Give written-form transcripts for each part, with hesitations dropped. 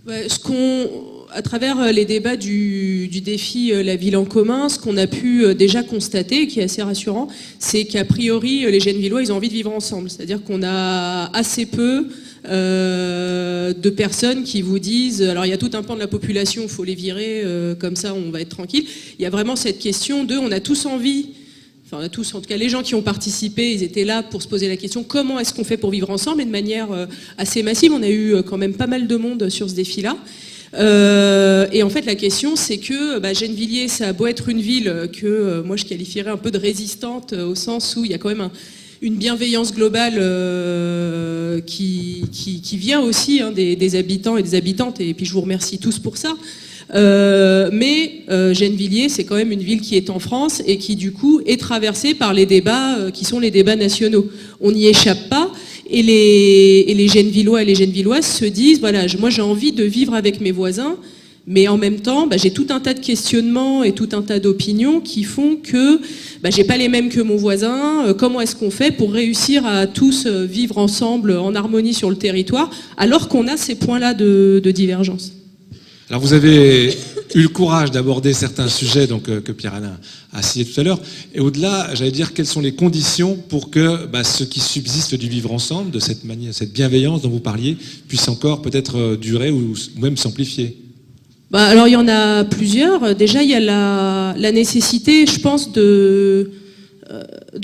Ouais, à travers les débats du défi La ville en commun, ce qu'on a pu déjà constater, qui est assez rassurant, c'est qu'a priori, les Gennevillois, ils ont envie de vivre ensemble. C'est-à-dire qu'on a assez peu de personnes qui vous disent, alors il y a tout un pan de la population, il faut les virer, comme ça on va être tranquille. Il y a vraiment cette question de, on a tous envie, enfin on a tous, en tout cas les gens qui ont participé, ils étaient là pour se poser la question, comment est-ce qu'on fait pour vivre ensemble, et de manière assez massive. On a eu quand même pas mal de monde sur ce défi-là. Et en fait la question c'est que Gennevilliers, ça a beau être une ville que moi je qualifierais un peu de résistante, au sens où il y a quand même une bienveillance globale qui vient aussi des habitants et des habitantes, et puis je vous remercie tous pour ça. Mais Gennevilliers, c'est quand même une ville qui est en France et qui du coup est traversée par les débats qui sont les débats nationaux. On n'y échappe pas. Et les Gennevillois et les Gennevilloises se disent, voilà, moi j'ai envie de vivre avec mes voisins, mais en même temps, j'ai tout un tas de questionnements et tout un tas d'opinions qui font que j'ai pas les mêmes que mon voisin. Comment est-ce qu'on fait pour réussir à tous vivre ensemble en harmonie sur le territoire, alors qu'on a ces points-là de divergence? Alors vous avez eu le courage d'aborder certains sujets que Pierre-Alain a cité tout à l'heure, et au-delà, j'allais dire, quelles sont les conditions pour que ce qui subsiste du vivre ensemble, de cette manière, cette bienveillance dont vous parliez, puisse encore peut-être durer ou même s'amplifier? Alors il y en a plusieurs. Déjà il y a la nécessité, je pense, de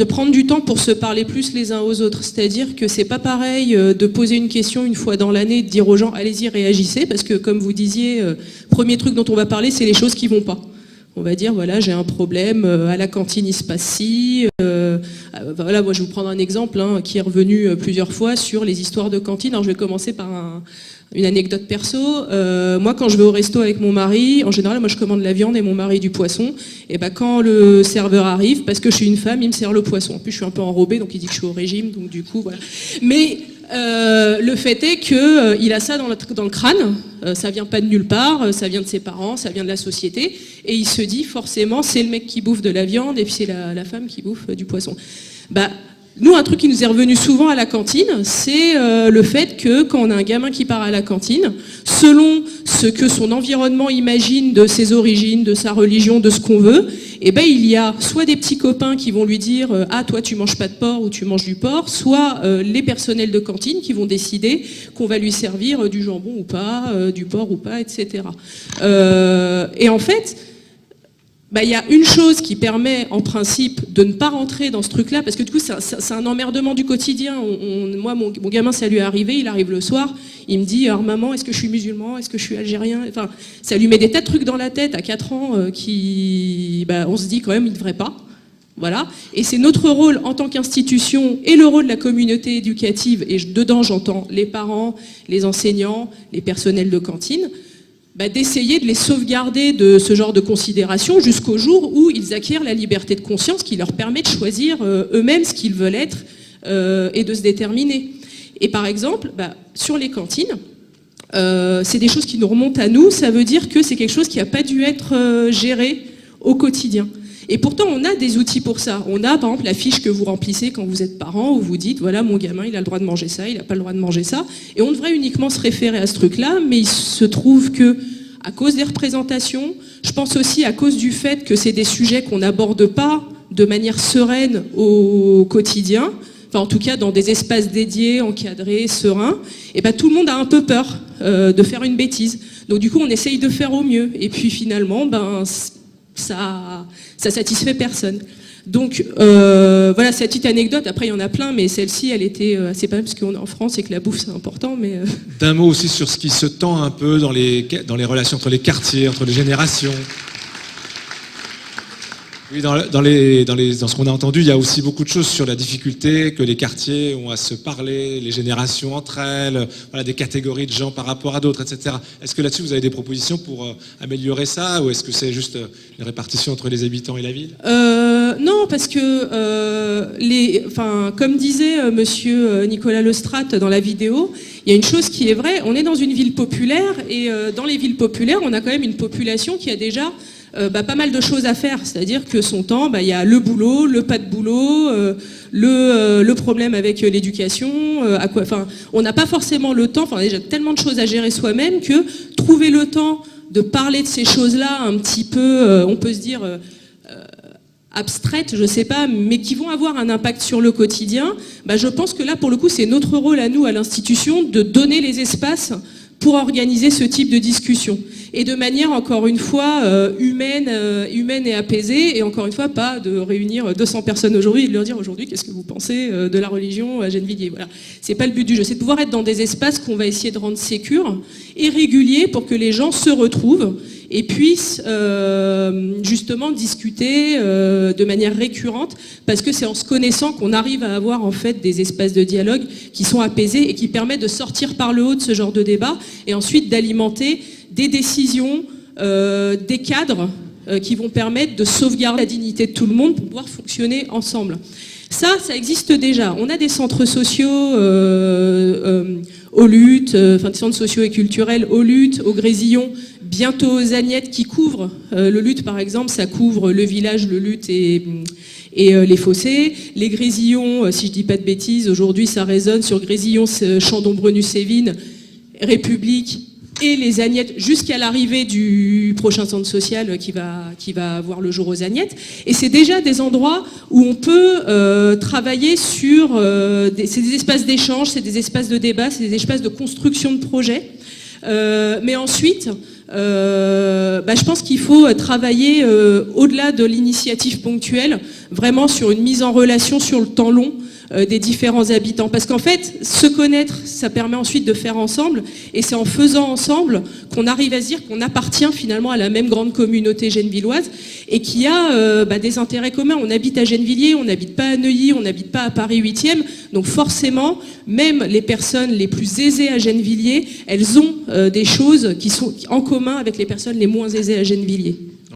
prendre du temps pour se parler plus les uns aux autres. C'est-à-dire que c'est pas pareil de poser une question une fois dans l'année, de dire aux gens allez-y, réagissez, parce que comme vous disiez, premier truc dont on va parler, c'est les choses qui vont pas. On va dire voilà, j'ai un problème, à la cantine il se passe ci. Voilà, moi je vais vous prendre un exemple qui est revenu plusieurs fois sur les histoires de cantine. Alors je vais commencer par une anecdote perso. Moi quand je vais au resto avec mon mari, en général moi je commande la viande et mon mari du poisson. Et quand le serveur arrive, parce que je suis une femme, il me sert le poisson. En plus je suis un peu enrobée, donc il dit que je suis au régime, donc du coup voilà. Mais le fait est que il a ça dans le crâne, ça vient pas de nulle part, ça vient de ses parents, ça vient de la société, et il se dit forcément c'est le mec qui bouffe de la viande et puis c'est la femme qui bouffe du poisson. Nous, un truc qui nous est revenu souvent à la cantine, c'est le fait que quand on a un gamin qui part à la cantine, selon ce que son environnement imagine de ses origines, de sa religion, de ce qu'on veut, il y a soit des petits copains qui vont lui dire « Ah, toi, tu manges pas de porc ou tu manges du porc », soit les personnels de cantine qui vont décider qu'on va lui servir du jambon ou pas, du porc ou pas, etc. Et en fait, il y a une chose qui permet en principe de ne pas rentrer dans ce truc-là, parce que du coup c'est un emmerdement du quotidien. Moi mon gamin, ça lui est arrivé, il arrive le soir, il me dit alors maman, est-ce que je suis musulman, est-ce que je suis algérien, enfin ça lui met des tas de trucs dans la tête à 4 ans qui on se dit quand même il devrait pas. Voilà. Et c'est notre rôle en tant qu'institution et le rôle de la communauté éducative, et dedans j'entends les parents, les enseignants, les personnels de cantine, d'essayer de les sauvegarder de ce genre de considérations jusqu'au jour où ils acquièrent la liberté de conscience qui leur permet de choisir eux-mêmes ce qu'ils veulent être et de se déterminer. Et par exemple, sur les cantines, c'est des choses qui nous remontent à nous, ça veut dire que c'est quelque chose qui n'a pas dû être géré au quotidien. Et pourtant, on a des outils pour ça. On a, par exemple, la fiche que vous remplissez quand vous êtes parent, où vous dites, voilà, mon gamin, il a le droit de manger ça, il n'a pas le droit de manger ça. Et on devrait uniquement se référer à ce truc-là, mais il se trouve que, à cause des représentations, je pense aussi à cause du fait que c'est des sujets qu'on n'aborde pas de manière sereine au quotidien, enfin en tout cas dans des espaces dédiés, encadrés, sereins, et tout le monde a un peu peur de faire une bêtise. Donc du coup, on essaye de faire au mieux. Et puis finalement, ça satisfait personne. Donc voilà cette petite anecdote. Après il y en a plein, mais celle-ci elle était assez pas mal parce qu'on est en France et que la bouffe c'est important. Mais d'un mot aussi sur ce qui se tend un peu dans les relations entre les quartiers, entre les générations. Oui, dans ce qu'on a entendu, il y a aussi beaucoup de choses sur la difficulté que les quartiers ont à se parler, les générations entre elles, voilà, des catégories de gens par rapport à d'autres, etc. Est-ce que là-dessus, vous avez des propositions pour améliorer ça, ou est-ce que c'est juste une répartition entre les habitants et la ville ? Non, parce que, comme disait monsieur Nicolas Lestrade dans la vidéo, il y a une chose qui est vraie, on est dans une ville populaire, et dans les villes populaires, on a quand même une population qui a déjà pas mal de choses à faire. C'est-à-dire que son temps, il y a le boulot, le pas de boulot, le problème avec l'éducation. On n'a pas forcément le temps, déjà tellement de choses à gérer soi-même que trouver le temps de parler de ces choses-là un petit peu, on peut se dire abstraites, je sais pas, mais qui vont avoir un impact sur le quotidien, je pense que là, pour le coup, c'est notre rôle à nous, à l'institution, de donner les espaces pour organiser ce type de discussion. Et de manière, encore une fois, humaine et apaisée, et encore une fois, pas de réunir 200 personnes aujourd'hui et de leur dire aujourd'hui, qu'est-ce que vous pensez de la religion à Gennevilliers. Voilà. C'est pas le but du jeu, c'est de pouvoir être dans des espaces qu'on va essayer de rendre sécures et réguliers pour que les gens se retrouvent et puissent justement discuter de manière récurrente, parce que c'est en se connaissant qu'on arrive à avoir en fait des espaces de dialogue qui sont apaisés et qui permettent de sortir par le haut de ce genre de débat et ensuite d'alimenter des décisions, des cadres qui vont permettre de sauvegarder la dignité de tout le monde pour pouvoir fonctionner ensemble. Ça existe déjà. On a des centres sociaux aux luttes, des centres sociaux et culturels aux luttes, au Grésillon, bientôt aux Agnettes qui couvrent. Le lutte, par exemple, ça couvre le village, le lutte et les fossés. Les Grésillons, si je dis pas de bêtises, aujourd'hui ça résonne sur Grésillon, Chandon-Brenu-Sévines, République et les Agnettes jusqu'à l'arrivée du prochain centre social qui va voir le jour aux Agnettes. Et c'est déjà des endroits où on peut travailler sur c'est des espaces d'échange, c'est des espaces de débat, c'est des espaces de construction de projets. Mais ensuite, je pense qu'il faut travailler au-delà de l'initiative ponctuelle, vraiment sur une mise en relation sur le temps long des différents habitants. Parce qu'en fait, se connaître, ça permet ensuite de faire ensemble, et c'est en faisant ensemble qu'on arrive à se dire qu'on appartient finalement à la même grande communauté gennevilloise, et qu'il y a des intérêts communs. On habite à Gennevilliers, on n'habite pas à Neuilly, on n'habite pas à Paris 8e, donc forcément, même les personnes les plus aisées à Gennevilliers, elles ont des choses qui sont en commun avec les personnes les moins aisées à Gennevilliers.